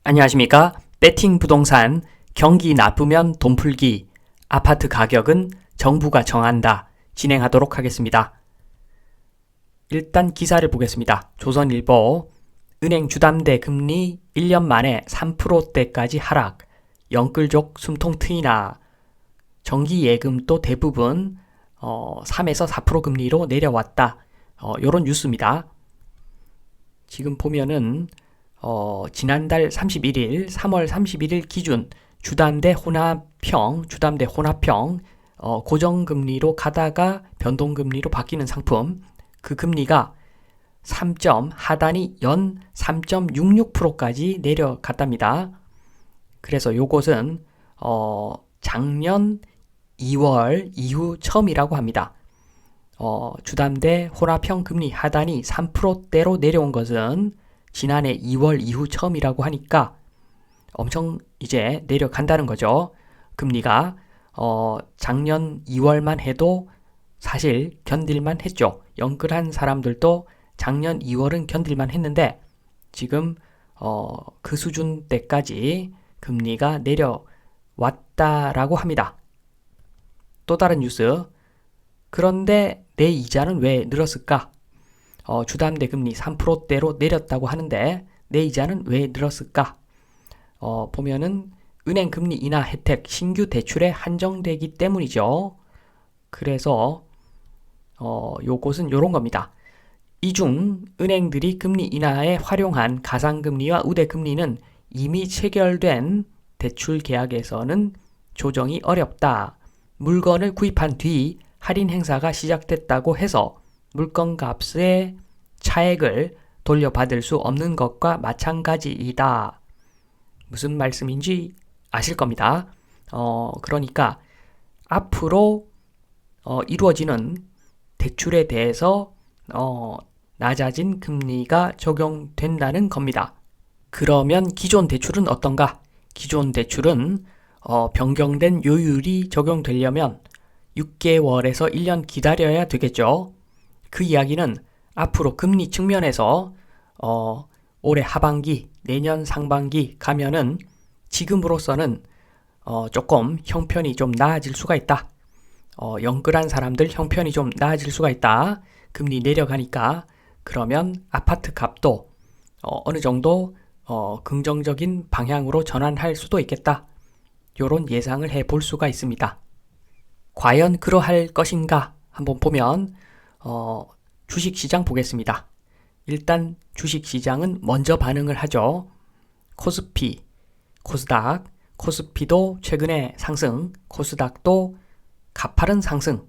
안녕하십니까? 배팅 부동산 경기 나쁘면 돈 풀기 아파트 가격은 정부가 정한다 진행하도록 하겠습니다. 일단 기사를 보겠습니다. 조선일보 은행 주담대 금리 1년 만에 3%대까지 하락 영끌족 숨통 트이나 정기 예금도 대부분 3에서 4% 금리로 내려왔다. 요런 뉴스입니다. 지금 보면은 지난달 31일, 3월 31일 기준 주담대 혼합형 고정금리로 가다가 변동금리로 바뀌는 상품 그 금리가 하단이 연 3.66%까지 내려갔답니다. 그래서 요것은 작년 2월 이후 처음이라고 합니다. 주담대 혼합형 금리 하단이 3%대로 내려온 것은 지난해 2월 이후 처음이라고 하니까 엄청 이제 내려간다는 거죠. 금리가 작년 2월만 해도 사실 견딜만 했죠. 영끌한 사람들도 작년 2월은 견딜만 했는데 지금 그 수준대까지 금리가 내려왔다라고 합니다. 또 다른 뉴스. 그런데 내 이자는 왜 늘었을까? 주담대 금리 3%대로 내렸다고 하는데 내 이자는 왜 늘었을까? 보면은 은행 금리 인하 혜택 신규 대출에 한정되기 때문이죠. 그래서 요것은 요런 겁니다. 이중 은행들이 금리 인하에 활용한 가상금리와 우대금리는 이미 체결된 대출 계약에서는 조정이 어렵다. 물건을 구입한 뒤 할인 행사가 시작됐다고 해서 물건값의 차액을 돌려받을 수 없는 것과 마찬가지이다. 무슨 말씀인지 아실 겁니다. 그러니까 앞으로 이루어지는 대출에 대해서 낮아진 금리가 적용된다는 겁니다. 그러면 기존 대출은 어떤가? 기존 대출은 변경된 요율이 적용되려면 6개월에서 1년 기다려야 되겠죠. 그 이야기는 앞으로 금리 측면에서 올해 하반기, 내년 상반기 가면은 지금으로서는 조금 형편이 좀 나아질 수가 있다. 영끌한 사람들 형편이 좀 나아질 수가 있다. 금리 내려가니까 그러면 아파트 값도 어느 정도 긍정적인 방향으로 전환할 수도 있겠다. 요런 예상을 해볼 수가 있습니다. 과연 그러할 것인가 한번 보면 주식시장 보겠습니다. 일단 주식시장은 먼저 반응을 하죠. 코스피, 코스닥, 코스피도 최근에 상승, 코스닥도 가파른 상승.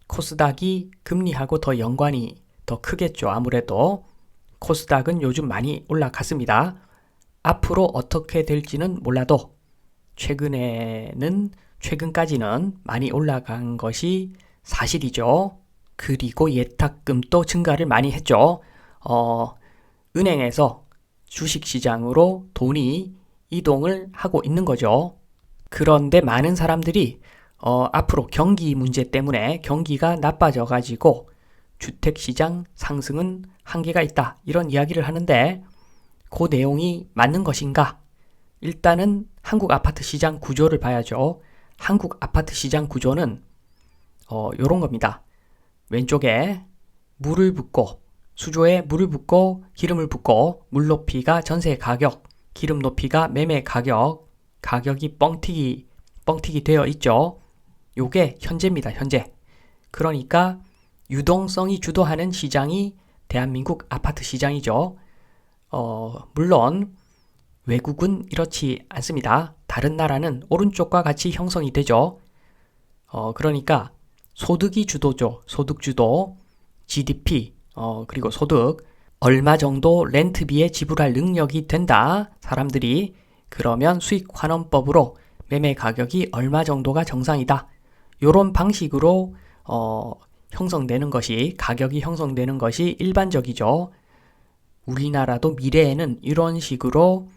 코스닥이 금리하고 더 연관이 더 크겠죠. 아무래도 코스닥은 요즘 많이 올라갔습니다. 앞으로 어떻게 될지는 몰라도 최근까지는 많이 올라간 것이 사실이죠. 그리고 예탁금도 증가를 많이 했죠. 은행에서 주식시장으로 돈이 이동을 하고 있는 거죠. 그런데 많은 사람들이 앞으로 경기 문제 때문에 경기가 나빠져가지고 주택시장 상승은 한계가 있다. 이런 이야기를 하는데 그 내용이 맞는 것인가? 일단은 한국 아파트 시장 구조를 봐야죠. 한국 아파트 시장 구조는 요런 겁니다. 왼쪽에 물을 붓고 수조에 물을 붓고 기름을 붓고 물 높이가 전세 가격, 기름 높이가 매매 가격, 가격이 뻥튀기 되어 있죠. 요게 현재입니다. 현재. 그러니까 유동성이 주도하는 시장이 대한민국 아파트 시장이죠. 물론 외국은 이렇지 않습니다. 다른 나라는 오른쪽과 같이 형성이 되죠. 그러니까 소득이 주도죠. 소득 주도, GDP, 그리고 소득, 얼마 정도 렌트비에 지불할 능력이 된다. 사람들이 그러면 수익환원법으로 매매 가격이 얼마 정도가 정상이다. 요런 방식으로 형성되는 것이 가격이 형성되는 것이 일반적이죠. 우리나라도 미래에는 이런 식으로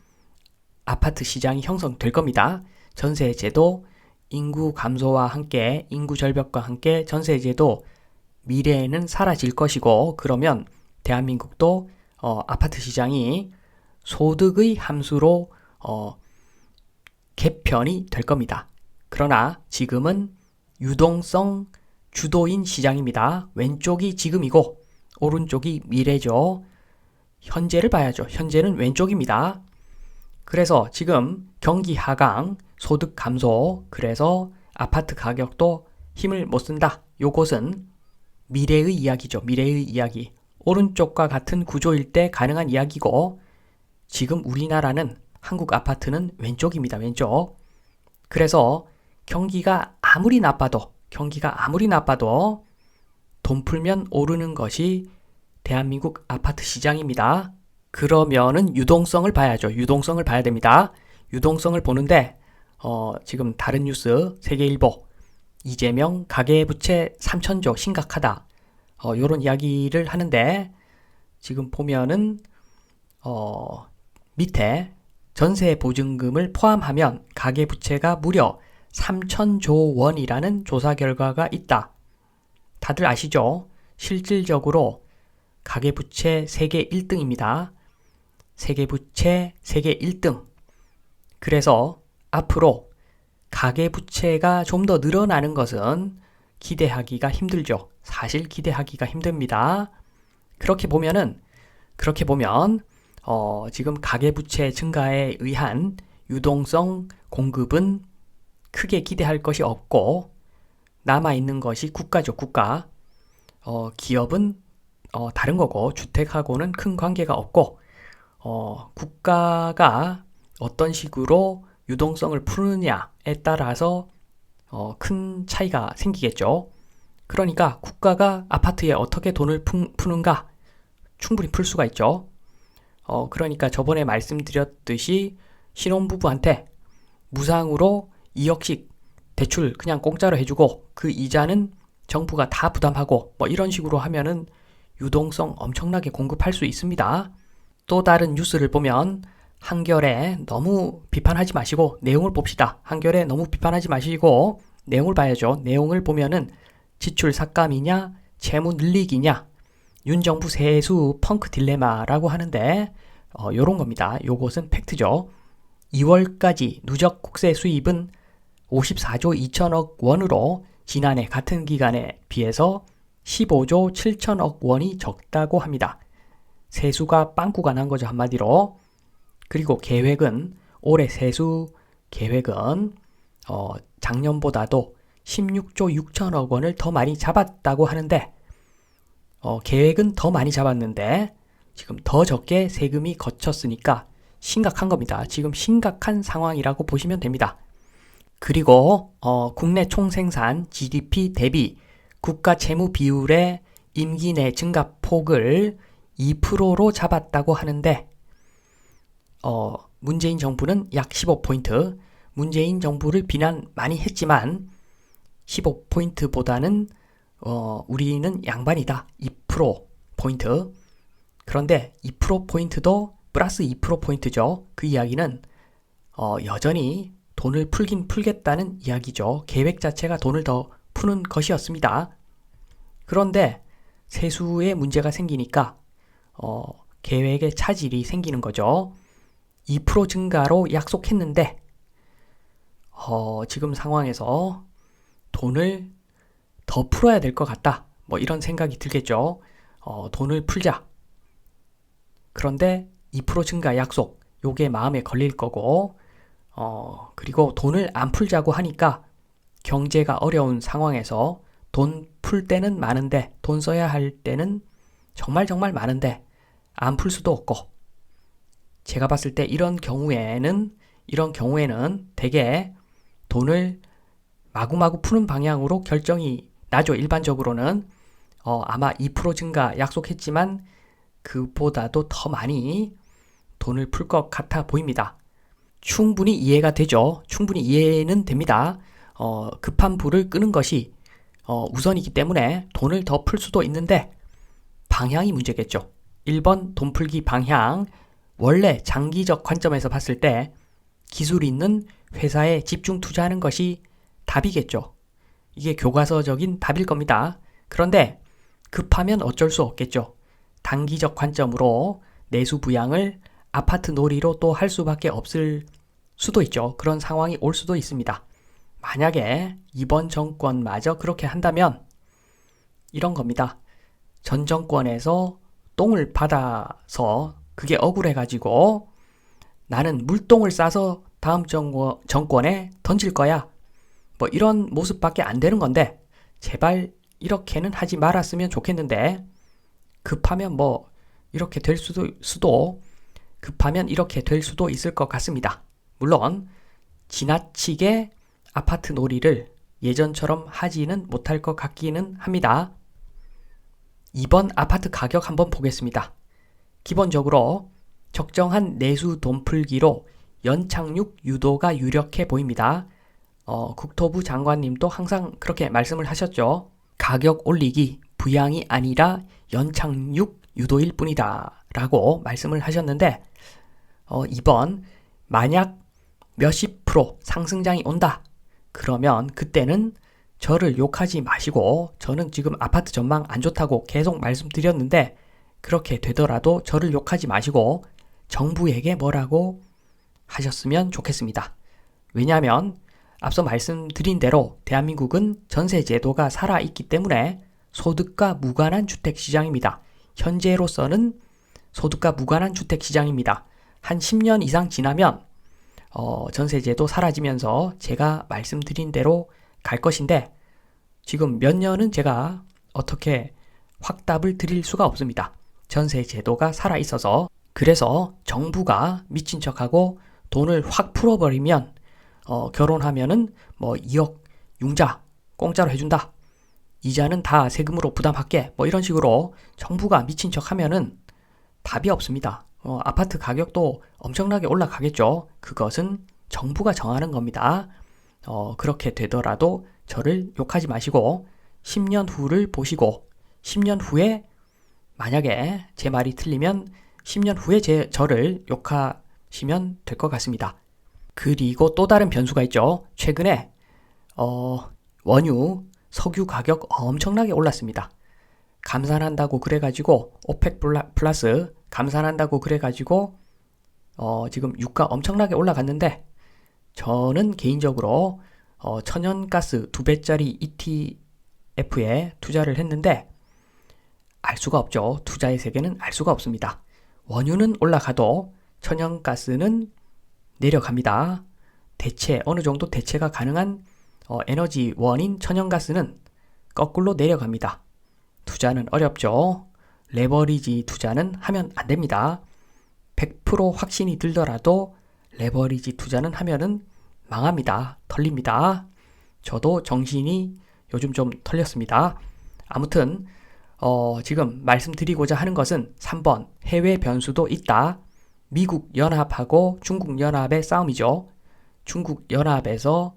아파트 시장이 형성될 겁니다. 전세제도 인구 감소와 함께 인구 절벽과 함께 전세제도 미래에는 사라질 것이고 그러면 대한민국도 아파트 시장이 소득의 함수로 개편이 될 겁니다. 그러나 지금은 유동성 주도인 시장입니다. 왼쪽이 지금이고 오른쪽이 미래죠. 현재를 봐야죠. 현재는 왼쪽입니다. 그래서 지금 경기 하강, 소득 감소, 그래서 아파트 가격도 힘을 못 쓴다. 요것은 미래의 이야기죠. 미래의 이야기. 오른쪽과 같은 구조일 때 가능한 이야기고 지금 우리나라는 한국 아파트는 왼쪽입니다. 왼쪽. 그래서 경기가 아무리 나빠도 돈 풀면 오르는 것이 대한민국 아파트 시장입니다. 그러면은 유동성을 봐야죠. 유동성을 봐야 됩니다. 유동성을 보는데 지금 다른 뉴스 세계일보 이재명 가계부채 3천조 심각하다. 요런 이야기를 하는데 지금 보면은 밑에 전세 보증금을 포함하면 가계부채가 무려 3천조 원이라는 조사 결과가 있다. 다들 아시죠? 실질적으로 가계부채 세계 1등입니다. 세계부채 세계 1등. 그래서 앞으로 가계부채가 좀 더 늘어나는 것은 기대하기가 힘들죠. 사실 기대하기가 힘듭니다. 그렇게 보면 지금 가계부채 증가에 의한 유동성 공급은 크게 기대할 것이 없고 남아있는 것이 국가죠. 국가. 기업은 다른 거고 주택하고는 큰 관계가 없고 국가가 어떤 식으로 유동성을 푸느냐에 따라서 큰 차이가 생기겠죠. 그러니까 국가가 아파트에 어떻게 돈을 푸는가 충분히 풀 수가 있죠. 그러니까 저번에 말씀드렸듯이 신혼부부한테 무상으로 2억씩 대출 그냥 공짜로 해주고 그 이자는 정부가 다 부담하고 뭐 이런 식으로 하면은 유동성 엄청나게 공급할 수 있습니다. 또 다른 뉴스를 보면 한겨레 너무 비판하지 마시고 내용을 봅시다. 한겨레 너무 비판하지 마시고 내용을 봐야죠. 내용을 보면은 지출 삭감이냐 채무 늘리기냐 윤 정부 세수 펑크 딜레마라고 하는데 요런 겁니다. 요것은 팩트죠. 2월까지 누적 국세 수입은 54조 2천억 원으로 지난해 같은 기간에 비해서 15조 7천억 원이 적다고 합니다. 세수가 빵꾸가 난 거죠. 한마디로. 그리고 계획은 올해 세수 계획은 작년보다도 16조 6천억 원을 더 많이 잡았다고 하는데 계획은 더 많이 잡았는데 지금 더 적게 세금이 거쳤으니까 심각한 겁니다. 지금 심각한 상황이라고 보시면 됩니다. 그리고 국내 총생산 GDP 대비 국가 채무 비율의 임기 내 증가폭을 2%로 잡았다고 하는데 문재인 정부는 약 15포인트, 문재인 정부를 비난 많이 했지만 15포인트보다는 우리는 양반이다. 2%포인트. 그런데 2%포인트도 플러스 2%포인트죠. 그 이야기는 여전히 돈을 풀긴 풀겠다는 이야기죠. 계획 자체가 돈을 더 푸는 것이었습니다. 그런데 세수에 문제가 생기니까 계획에 차질이 생기는 거죠. 2% 증가로 약속했는데 지금 상황에서 돈을 더 풀어야 될 것 같다. 뭐 이런 생각이 들겠죠. 돈을 풀자. 그런데 2% 증가 약속 요게 마음에 걸릴 거고 그리고 돈을 안 풀자고 하니까 경제가 어려운 상황에서 돈 풀 때는 많은데 돈 써야 할 때는 정말 많은데 안 풀 수도 없고 제가 봤을 때 이런 경우에는 되게 돈을 마구마구 푸는 방향으로 결정이 나죠. 일반적으로는 아마 2% 증가 약속했지만 그보다도 더 많이 돈을 풀 것 같아 보입니다. 충분히 이해가 되죠. 충분히 이해는 됩니다. 급한 불을 끄는 것이 우선이기 때문에 돈을 더 풀 수도 있는데 방향이 문제겠죠. 1번 돈 풀기 방향. 원래 장기적 관점에서 봤을 때 기술 있는 회사에 집중 투자하는 것이 답이겠죠. 이게 교과서적인 답일 겁니다. 그런데 급하면 어쩔 수 없겠죠. 단기적 관점으로 내수 부양을 아파트 놀이로 또 할 수밖에 없을 수도 있죠. 그런 상황이 올 수도 있습니다. 만약에 이번 정권마저 그렇게 한다면 이런 겁니다. 전 정권에서 똥을 받아서 그게 억울해가지고 나는 물똥을 싸서 다음 정권에 던질 거야. 뭐 이런 모습밖에 안 되는 건데 제발 이렇게는 하지 말았으면 좋겠는데 급하면 뭐 이렇게 될 수도 급하면 이렇게 될 수도 있을 것 같습니다. 물론 지나치게 아파트 놀이를 예전처럼 하지는 못할 것 같기는 합니다. 이번 아파트 가격 한번 보겠습니다. 기본적으로 적정한 내수 돈풀기로 연착륙 유도가 유력해 보입니다. 국토부 장관님도 항상 그렇게 말씀을 하셨죠. 가격 올리기 부양이 아니라 연착륙 유도일 뿐이다 라고 말씀을 하셨는데 이번 만약 몇십 프로 상승장이 온다 그러면 그때는 저를 욕하지 마시고 저는 지금 아파트 전망 안 좋다고 계속 말씀드렸는데 그렇게 되더라도 저를 욕하지 마시고 정부에게 뭐라고 하셨으면 좋겠습니다. 왜냐하면 앞서 말씀드린 대로 대한민국은 전세제도가 살아있기 때문에 소득과 무관한 주택시장입니다. 현재로서는 소득과 무관한 주택시장입니다. 한 10년 이상 지나면 전세제도 사라지면서 제가 말씀드린 대로 갈 것인데 지금 몇 년은 제가 어떻게 확답을 드릴 수가 없습니다. 전세제도가 살아있어서 그래서 정부가 미친 척하고 돈을 확 풀어버리면 결혼하면은 뭐 2억 융자 공짜로 해준다. 이자는 다 세금으로 부담할게. 뭐 이런 식으로 정부가 미친 척하면은 답이 없습니다. 아파트 가격도 엄청나게 올라가겠죠. 그것은 정부가 정하는 겁니다. 그렇게 되더라도 저를 욕하지 마시고 10년 후를 보시고 10년 후에 만약에 제 말이 틀리면 10년 후에 저를 욕하시면 될 것 같습니다. 그리고 또 다른 변수가 있죠. 최근에 원유, 석유 가격 엄청나게 올랐습니다. 감산한다고 그래가지고 오펙 플러스 감산한다고 그래가지고 지금 유가 엄청나게 올라갔는데 저는 개인적으로 천연가스 2배짜리 ETF에 투자를 했는데 알 수가 없죠. 투자의 세계는 알 수가 없습니다. 원유는 올라가도 천연가스는 내려갑니다. 어느 정도 대체가 가능한 에너지원인 천연가스는 거꾸로 내려갑니다. 투자는 어렵죠. 레버리지 투자는 하면 안 됩니다. 100% 확신이 들더라도 레버리지 투자는 하면은 망합니다. 털립니다. 저도 정신이 요즘 좀 털렸습니다. 아무튼 지금 말씀드리고자 하는 것은 3번 해외 변수도 있다. 미국 연합하고 중국 연합의 싸움이죠. 중국 연합에서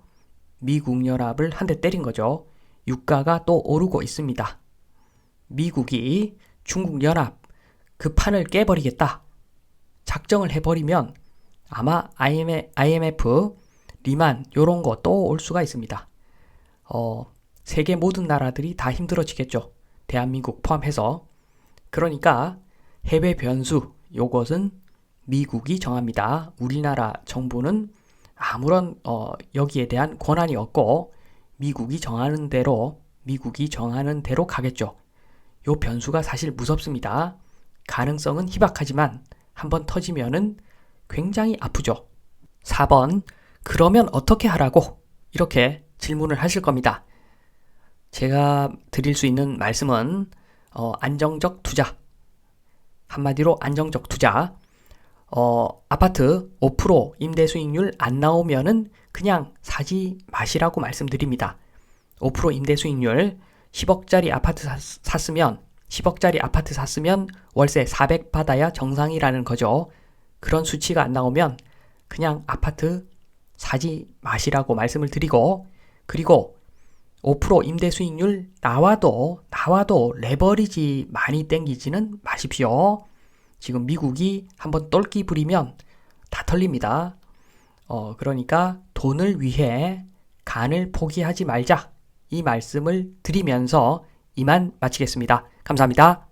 미국 연합을 한 대 때린 거죠. 유가가 또 오르고 있습니다. 미국이 중국 연합 그 판을 깨버리겠다. 작정을 해버리면 아마 IMF, 리만 요런 거 또 올 수가 있습니다. 세계 모든 나라들이 다 힘들어지겠죠. 대한민국 포함해서. 그러니까 해외 변수 요것은 미국이 정합니다. 우리나라 정부는 아무런 여기에 대한 권한이 없고 미국이 정하는 대로 가겠죠. 요 변수가 사실 무섭습니다. 가능성은 희박하지만 한번 터지면은 굉장히 아프죠. 4번 그러면 어떻게 하라고 이렇게 질문을 하실 겁니다. 제가 드릴 수 있는 말씀은 안정적 투자. 한마디로 안정적 투자. 아파트 5% 임대 수익률 안 나오면은 그냥 사지 마시라고 말씀드립니다. 5% 임대 수익률 10억짜리 아파트 샀으면 월세 400 받아야 정상이라는 거죠. 그런 수치가 안 나오면 그냥 아파트 사지 마시라고 말씀을 드리고 그리고 5% 임대 수익률 나와도 레버리지 많이 땡기지는 마십시오. 지금 미국이 한번 똘끼 부리면 다 털립니다. 그러니까 돈을 위해 간을 포기하지 말자. 이 말씀을 드리면서 이만 마치겠습니다. 감사합니다.